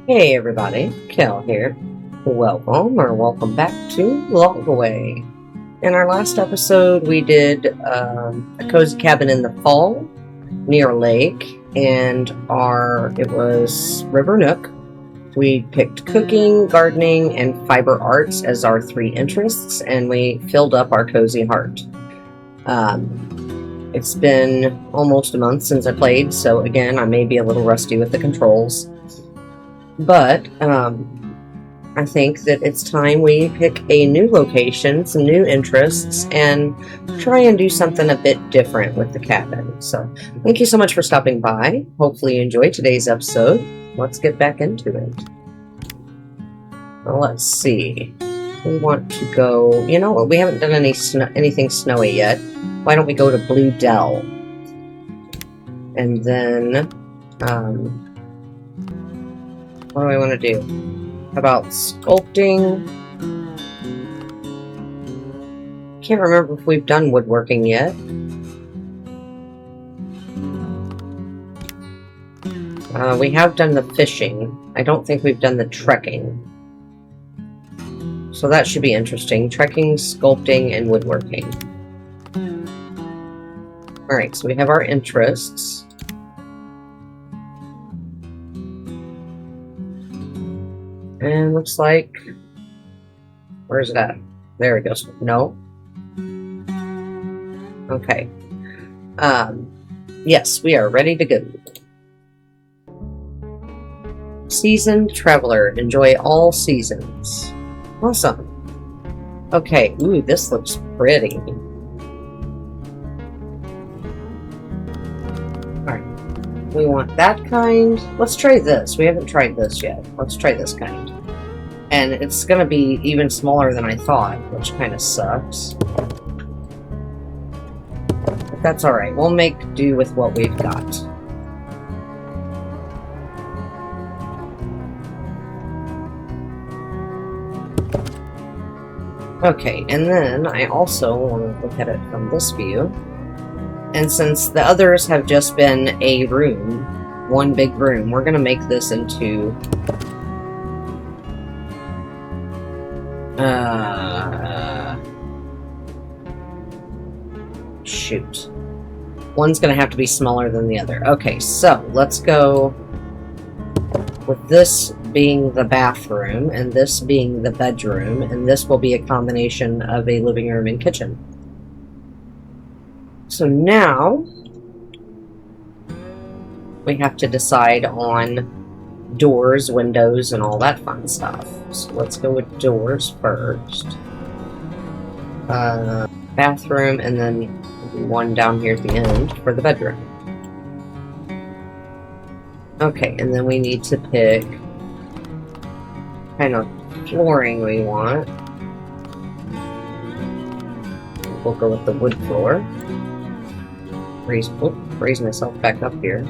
Hey everybody, Kel here. Welcome or welcome back to Logaway. In our last episode, we did a cozy cabin in the fall near a lake, and it was River Nook. We picked cooking, gardening, and fiber arts as our three interests, and we filled up our cozy heart. It's been almost a month since I played, so again, I may be a little rusty with the controls. But I think that it's time we pick a new location, some new interests, and try and do something a bit different with the cabin. So thank you so much for stopping by. Hopefully you enjoyed today's episode. Let's get back into it. Well, let's see. We want to go... You know what? We haven't done anything snowy yet. Why don't we go to Blue Dell? And then... what do I want to do? How about sculpting? Can't remember if we've done woodworking yet. We have done the fishing. I don't think we've done the trekking. So that should be interesting. Trekking, sculpting, and woodworking. Alright, so we have our interests. And looks like... Where's it at? There it goes. No. Okay. Yes, we are ready to go. Seasoned traveler. Enjoy all seasons. Awesome. Okay. Ooh, this looks pretty. Alright. We want that kind. Let's try this. We haven't tried this yet. Let's try this kind. And it's going to be even smaller than I thought, which kind of sucks. But that's alright. We'll make do with what we've got. Okay, and then I also want to look at it from this view. And since the others have just been a room, one big room, we're going to make this into... shoot. One's going to have to be smaller than the other. Okay, so let's go with this being the bathroom, and this being the bedroom, and this will be a combination of a living room and kitchen. So now we have to decide on doors, windows, and all that fun stuff. So let's go with doors first. Bathroom, and then one down here at the end for the bedroom. Okay, and then we need to pick kind of flooring we want. We'll go with the wood floor. Raise myself back up here.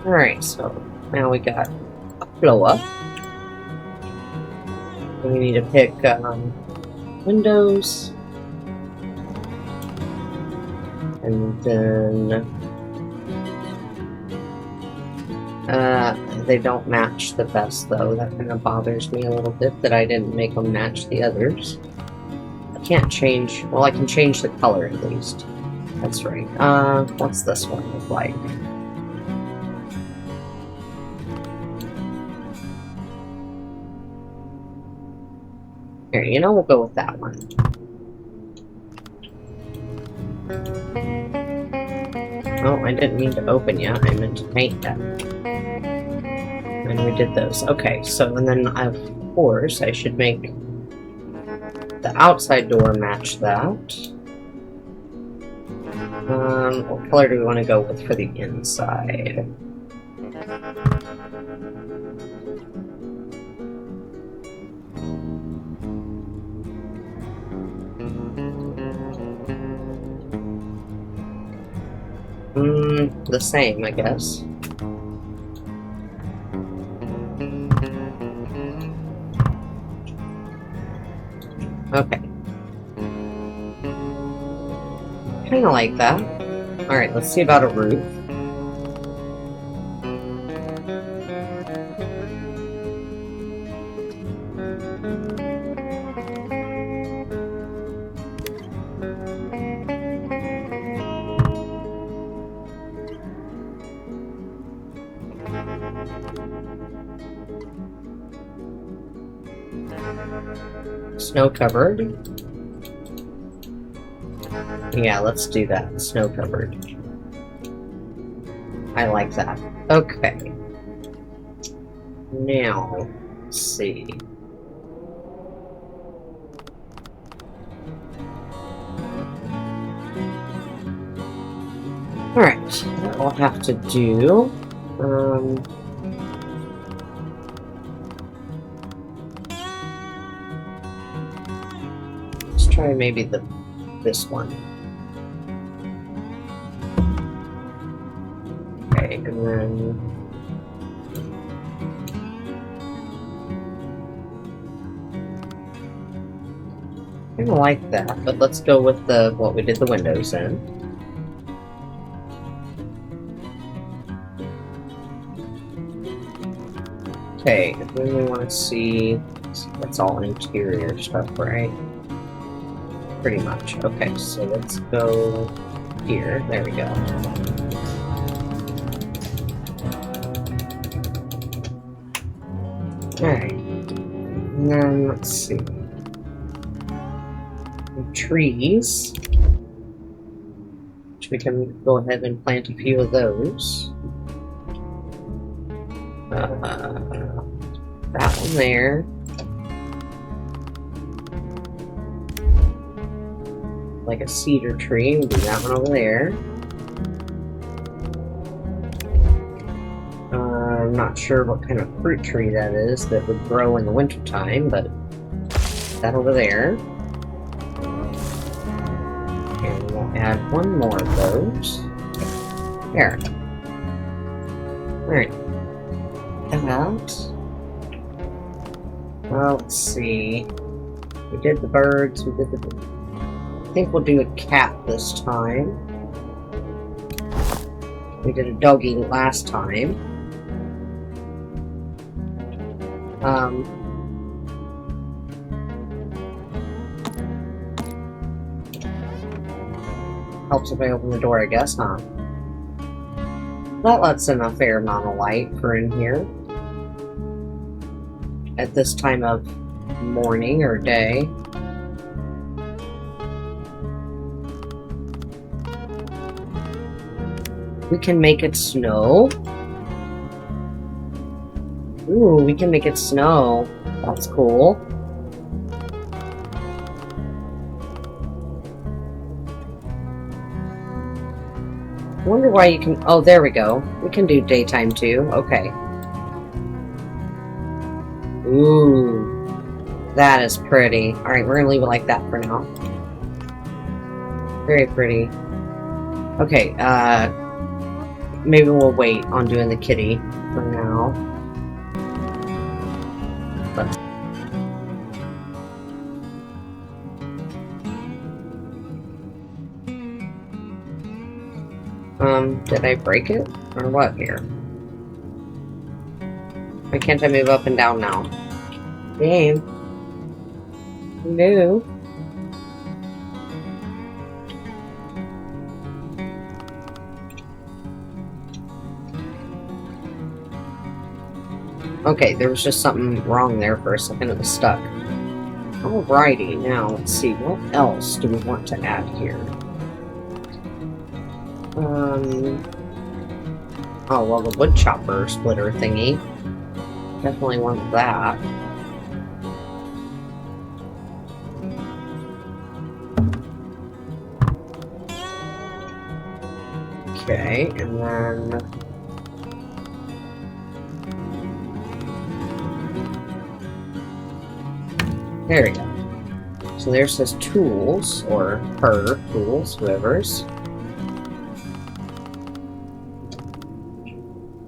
Alright, so now we got a flow up. We need to pick windows. And then they don't match the best though. That kind of bothers me a little bit that I didn't make them match the others. I can't change, well, I can change the color at least. That's right. What's this one look like? Here, you know, we'll go with that one. Oh, I didn't mean to open yet. I meant to paint that. And we did those. Okay, so, and then, of course, I should make the outside door match that. What color do we want to go with for the inside? The same, I guess. Okay. Kind of like that. Alright, let's see about a roof. Snow covered. Yeah, let's do that. Snow covered. I like that. Okay. Now, let's see. Alright, what we'll have to do. Let's try maybe this one. Okay, and then I don't like that, but let's go with what we did the windows in. Okay, and then we want to see that's all interior stuff, right? Pretty much. Okay, so let's go here. There we go. Alright. And then let's see. Trees. Which we can go ahead and plant a few of those. That one there. Like a cedar tree, we'll do that one over there. I'm not sure what kind of fruit tree that is that would grow in the wintertime, but that over there. And we'll add one more of those. There. Alright. That. Well, let's see. We did the birds, we did the... I think we'll do a cat this time. We did a doggy last time. Helps if I open the door, I guess, huh? That lets in a fair amount of light for in here. At this time of morning or day. We can make it snow. Ooh, we can make it snow. That's cool. I wonder why you can... Oh, there we go. We can do daytime too. Okay. Ooh. That is pretty. Alright, we're gonna leave it like that for now. Very pretty. Okay, maybe we'll wait on doing the kitty for now. Let's... did I break it? Or what here? Why can't I move up and down now? Game. No. Okay, there was just something wrong there for a second. It was stuck. Alrighty, now let's see. What else do we want to add here? Oh, well, the wood chopper splitter thingy. Definitely want that. Okay, and then... There we go. So there's his tools, or her tools, whoever's.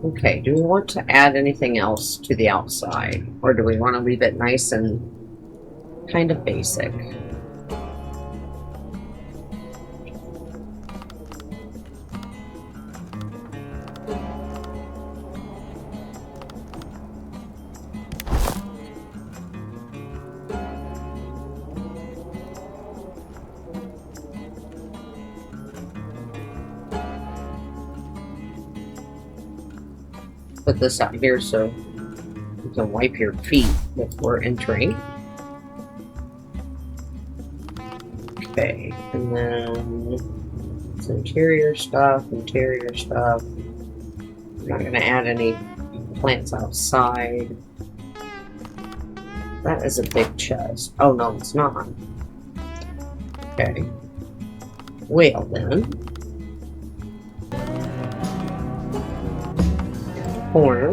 Okay, do we want to add anything else to the outside? Or do we want to leave it nice and kind of basic? put this out here so you can wipe your feet before entering. Okay, and then it's interior stuff, interior stuff. I'm not gonna add any plants outside. That is a big chest. Oh no, it's not. Okay. Well then. Corner.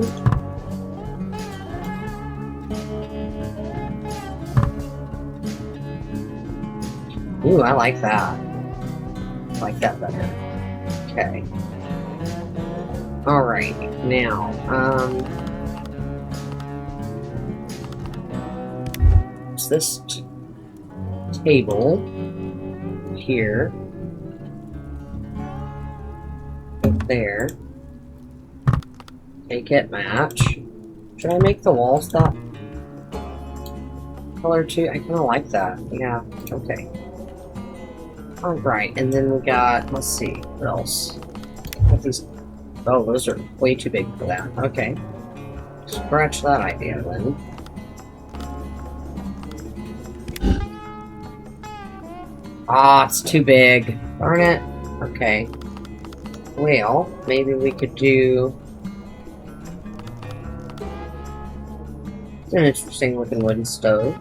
Ooh, I like that. I like that better. Okay. Alright, now, it's this table here. There. Take it, match. Should I make the walls that color too? I kind of like that. Yeah, okay. Alright, and then we got, let's see, what else? What these, oh, those are way too big for that. Okay. Scratch that idea then. Ah, it's too big. Darn it. Okay. Well, maybe we could do... It's an interesting looking wooden stove.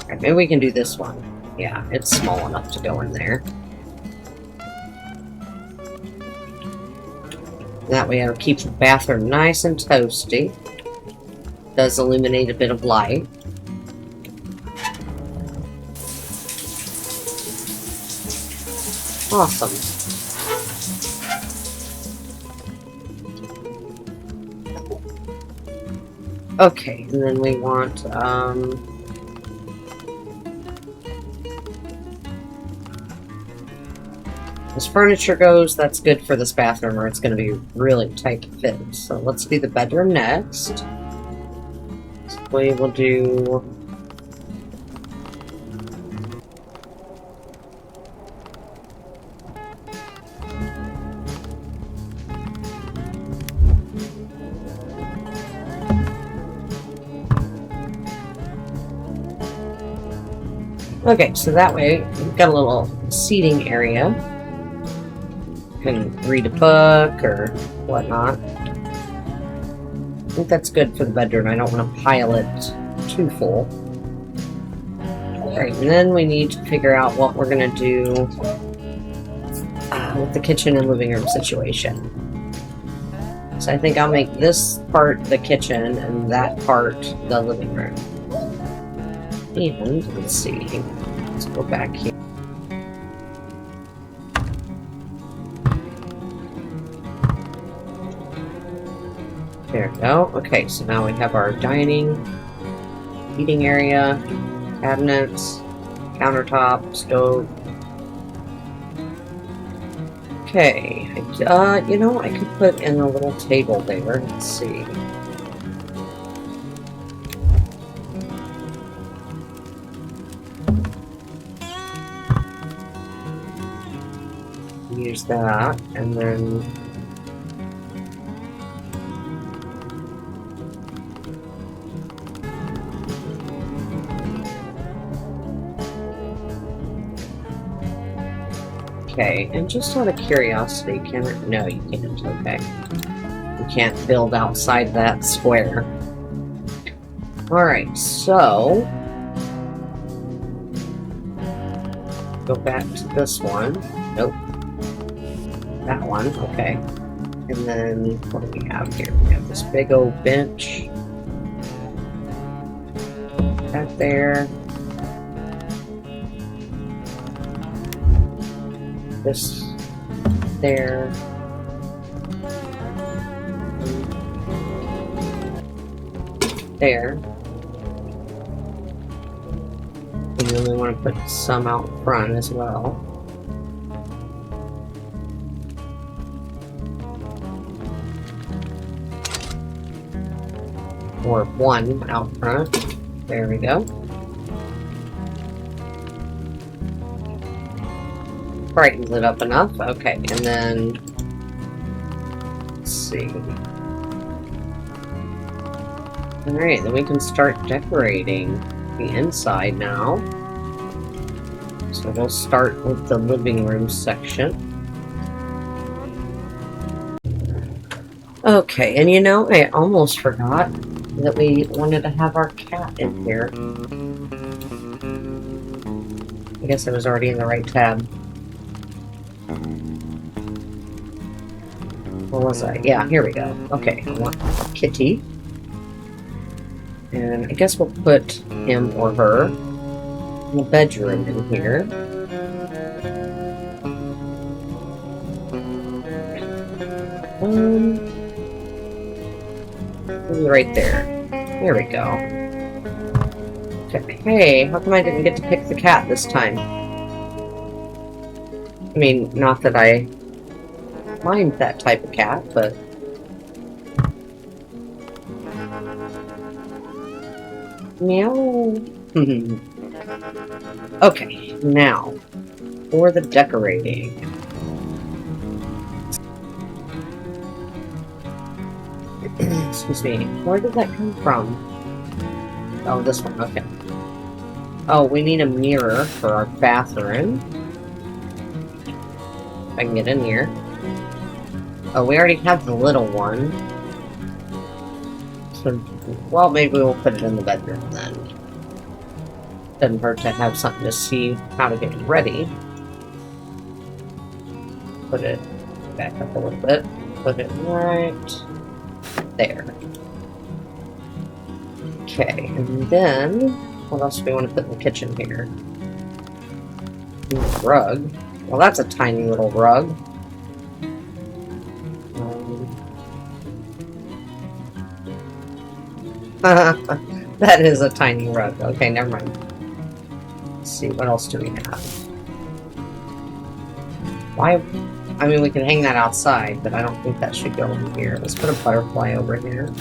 Alright, maybe we can do this one. Yeah, it's small enough to go in there. That way it'll keep the bathroom nice and toasty. Does illuminate a bit of light. Awesome. Okay, and then we want, as furniture goes, that's good for this bathroom, or it's going to be really tight to fit. So let's do the bedroom next. So we will do... Okay, so that way we've got a little seating area. You can read a book or whatnot. I think that's good for the bedroom. I don't want to pile it too full. Alright, and then we need to figure out what we're going to do with the kitchen and living room situation. So I think I'll make this part the kitchen and that part the living room. And let's see, let's go back here. There we go. Okay, so now we have our dining, eating area, cabinets, countertop, stove. Okay, you know, I could put in a little table there. Let's see. Use that, and then okay, and just out of curiosity, can it? No, you can't. Okay, you can't build outside that square. All right, so go back to this one. Nope. That one, okay. And then, what do we have here? We have this big old bench. That there. This there. There. And then we want to put some out front as well. Or one out front. There we go. Brightens it up enough. Okay, and then let's see. Alright, then we can start decorating the inside now. So we'll start with the living room section. Okay, and you know, I almost forgot that we wanted to have our cat in here. I guess I was already in the right tab. What was I? Yeah, here we go. Okay, I want Kitty. And I guess we'll put him or her in the bedroom in here. Maybe right there. There we go. Okay, hey, how come I didn't get to pick the cat this time? I mean, not that I mind that type of cat, but... Meow. Okay, now, for the decorating. Excuse me, where did that come from? Oh, this one, okay. Oh, we need a mirror for our bathroom. If I can get in here. Oh, we already have the little one. So, well, maybe we'll put it in the bedroom then. Doesn't hurt to have something to see how to get ready. Put it back up a little bit. Put it right there. Okay, and then what else do we want to put in the kitchen here? Rug. Well, that's a tiny little rug. That is a tiny rug. Okay, never mind. Let's see, what else do we have? Why? I mean, we can hang that outside, but I don't think that should go in here. Let's put a butterfly over here.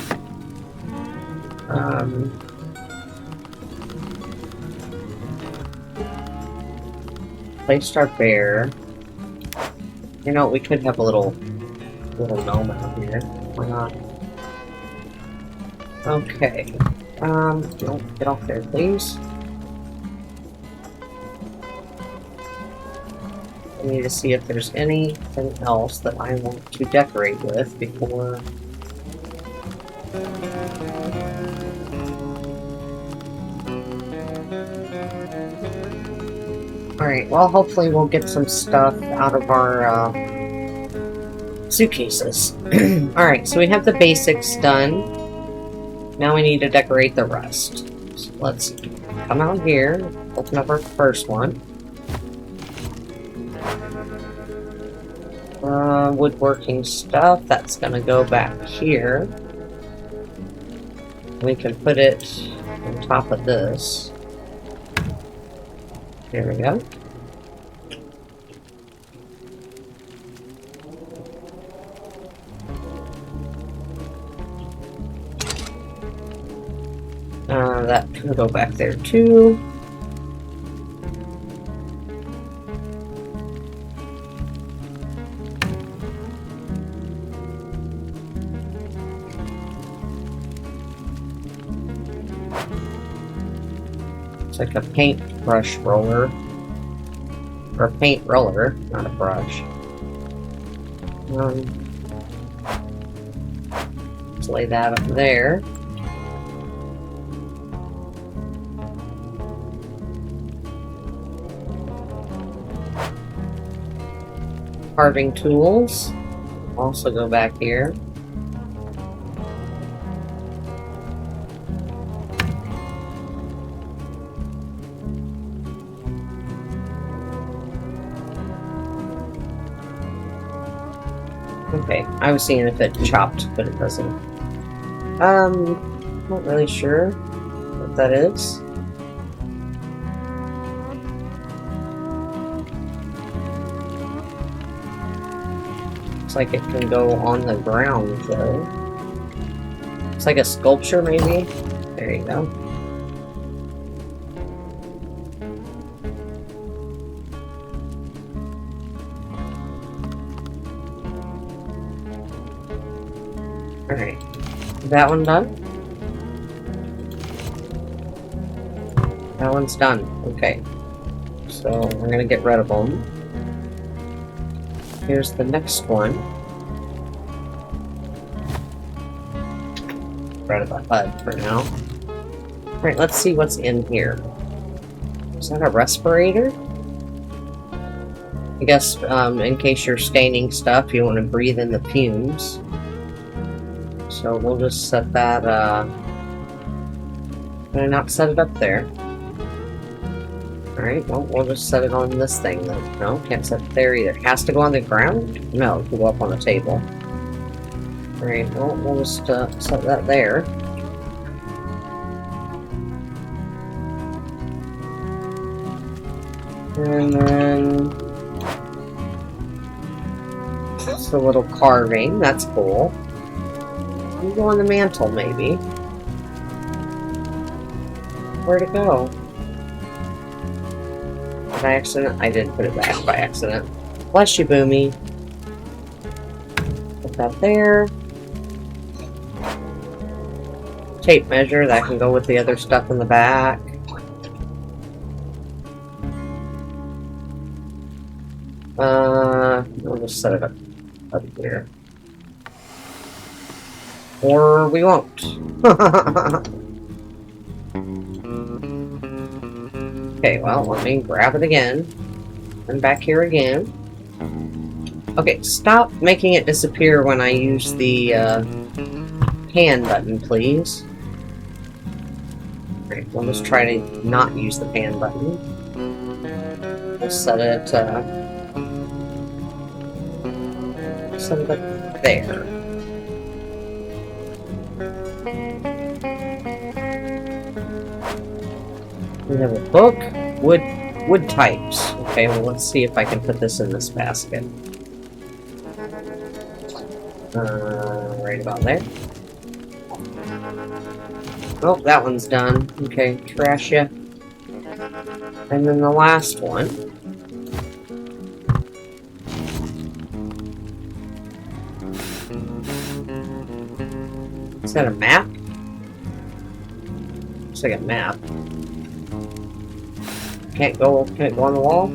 Placed our bear. You know, we could have a little gnome out here. Why not? Okay. Don't get off there, please. I need to see if there's anything else that I want to decorate with before... Alright, well, hopefully we'll get some stuff out of our suitcases. Alright, so we have the basics done. Now we need to decorate the rest. So let's come out here, open up our first one. Woodworking stuff, that's gonna go back here. We can put it on top of this. There we go. That can go back there too. It's like a paintbrush roller. Or a paint roller, not a brush. Let's lay that up there. Carving tools also go back here. Okay, I was seeing if it chopped, but it doesn't. Not really sure what that is. Looks like it can go on the ground, though. It's like a sculpture, maybe? There you go. Alright. Is that one done? That one's done. Okay. So we're gonna get rid of them. Here's the next one. Rid of that bud for now. Alright, let's see what's in here. Is that a respirator? I guess in case you're staining stuff, you want to breathe in the fumes. So we'll just set that, can I not set it up there? Alright, well, we'll just set it on this thing then. No, can't set it there either. It has to go on the ground? No, it can go up on the table. Alright, well, we'll just set that there. And then just a little carving, that's cool. You go on the mantle, maybe. Where'd it go? By accident? I did put it back by accident. Bless you, Boomy. Put that there. Tape measure, that can go with the other stuff in the back. We'll just set it up here. Or we won't. Okay, well, let me grab it again. And back here again. Okay, stop making it disappear when I use the pan button, please. Alright, we'll just try to not use the pan button. We'll set it up there. We have a book, wood types. Okay, well, let's see if I can put this in this basket. Right about there. Oh, that one's done. Okay, trash ya. And then the last one. Is that a map? Looks like a map. Can it go on the wall?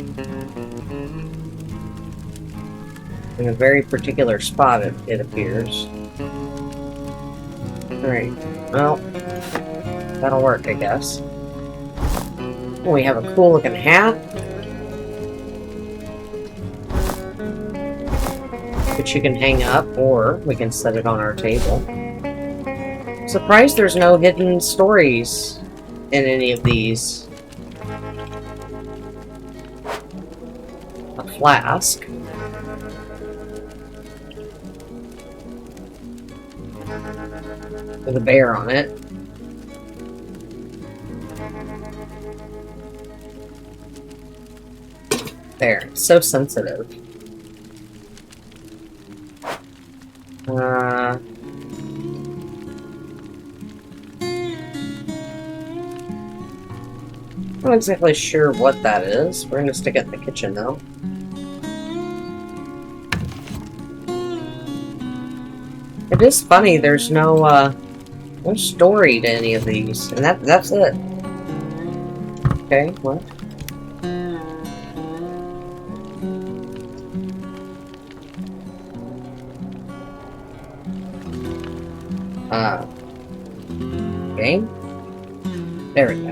In a very particular spot, it appears. Alright, well, that'll work, I guess. Oh, we have a cool looking hat. Which you can hang up, or we can set it on our table. Surprised there's no hidden stories in any of these. A flask. With a bear on it. There, it's so sensitive. Not exactly sure what that is. We're gonna stick it in the kitchen though. It is funny, there's no story to any of these. And that's it. Okay, what? Okay. There we go.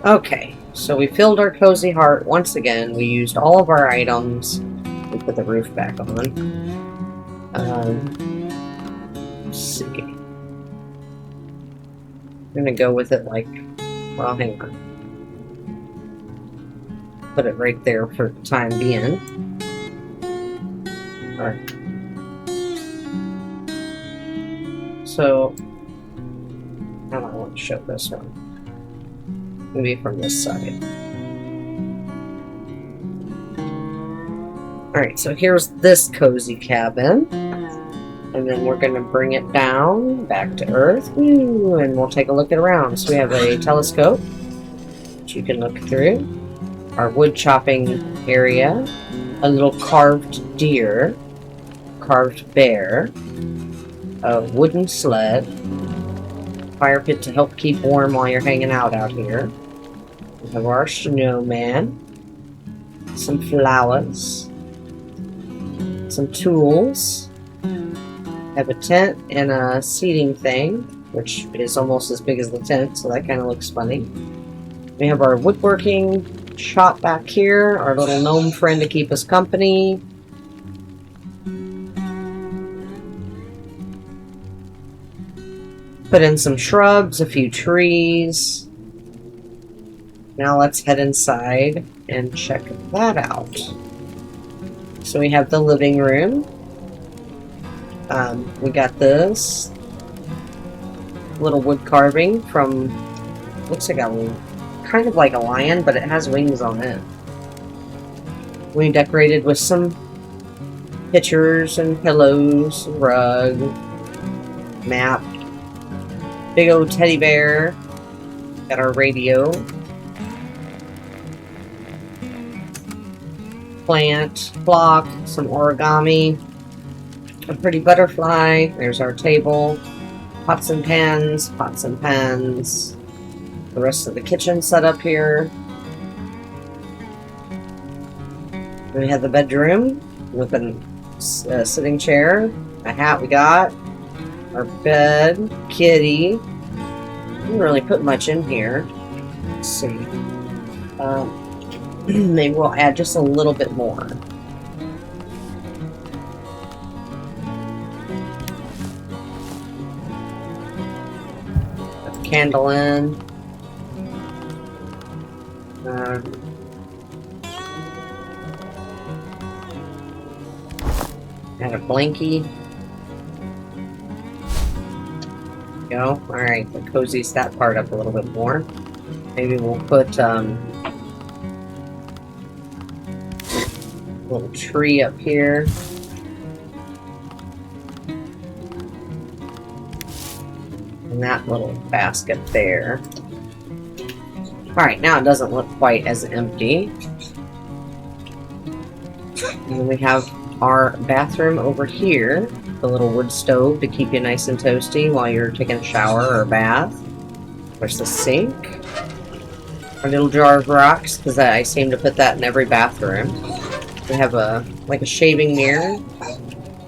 Okay, so we filled our cozy heart once again. We used all of our items. We put the roof back on. Let's see. I'm gonna go with it like, well, hang on. Put it right there for the time being. Alright. So, I don't want to show this one. Maybe from this side. Alright, so here's this cozy cabin. And then we're going to bring it down, back to Earth. Woo, and we'll take a look around. So we have a telescope, which you can look through. Our wood chopping area. A little carved deer. Carved bear. A wooden sled. Fire pit to help keep warm while you're hanging out here. We have our snowman, some flowers, some tools, have a tent and a seating thing, which is almost as big as the tent, so that kind of looks funny. We have our woodworking shop back here, our little gnome friend to keep us company. Put in some shrubs, a few trees. Now let's head inside and check that out. So we have the living room. We got this little wood carving from, looks like kind of like a lion, but it has wings on it. We decorated with some pictures and pillows, rug, map, big old teddy bear. Got our radio, plant, clock, some origami, a pretty butterfly. There's our table, pots and pans, the rest of the kitchen set up here. We have the bedroom with a sitting chair, a hat we got, our bed, kitty. Didn't really put much in here. Let's see. Maybe we'll add just a little bit more. Put the candle in. Add a blankie. Go. Alright, that cozies that part up a little bit more. Maybe we'll put a little tree up here. And that little basket there. Alright, now it doesn't look quite as empty. And then we have our bathroom over here. The little wood stove to keep you nice and toasty while you're taking a shower or a bath. There's the sink. Our little jar of rocks, because I seem to put that in every bathroom. We have like a shaving mirror.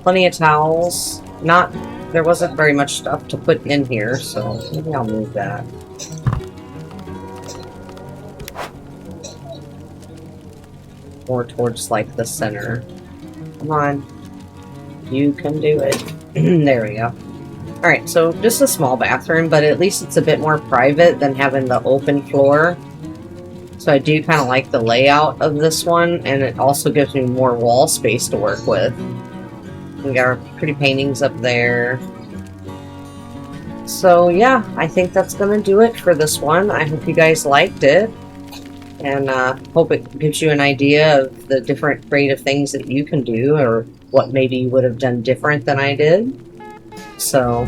Plenty of towels. There wasn't very much stuff to put in here, so maybe I'll move that. More towards like the center. Come on. You can do it. There we go. Alright, so just a small bathroom, but at least it's a bit more private than having the open floor. So I do kind of like the layout of this one, and it also gives me more wall space to work with. We got our pretty paintings up there. So yeah, I think that's going to do it for this one. I hope you guys liked it. And hope it gives you an idea of the different creative things that you can do, or what maybe you would have done different than I did. So,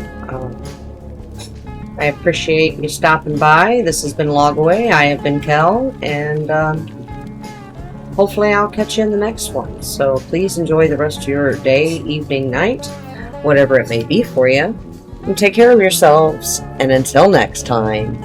I appreciate you stopping by. This has been Log Away. I have been Kel, and hopefully I'll catch you in the next one. So please enjoy the rest of your day, evening, night, whatever it may be for you. And take care of yourselves, and until next time.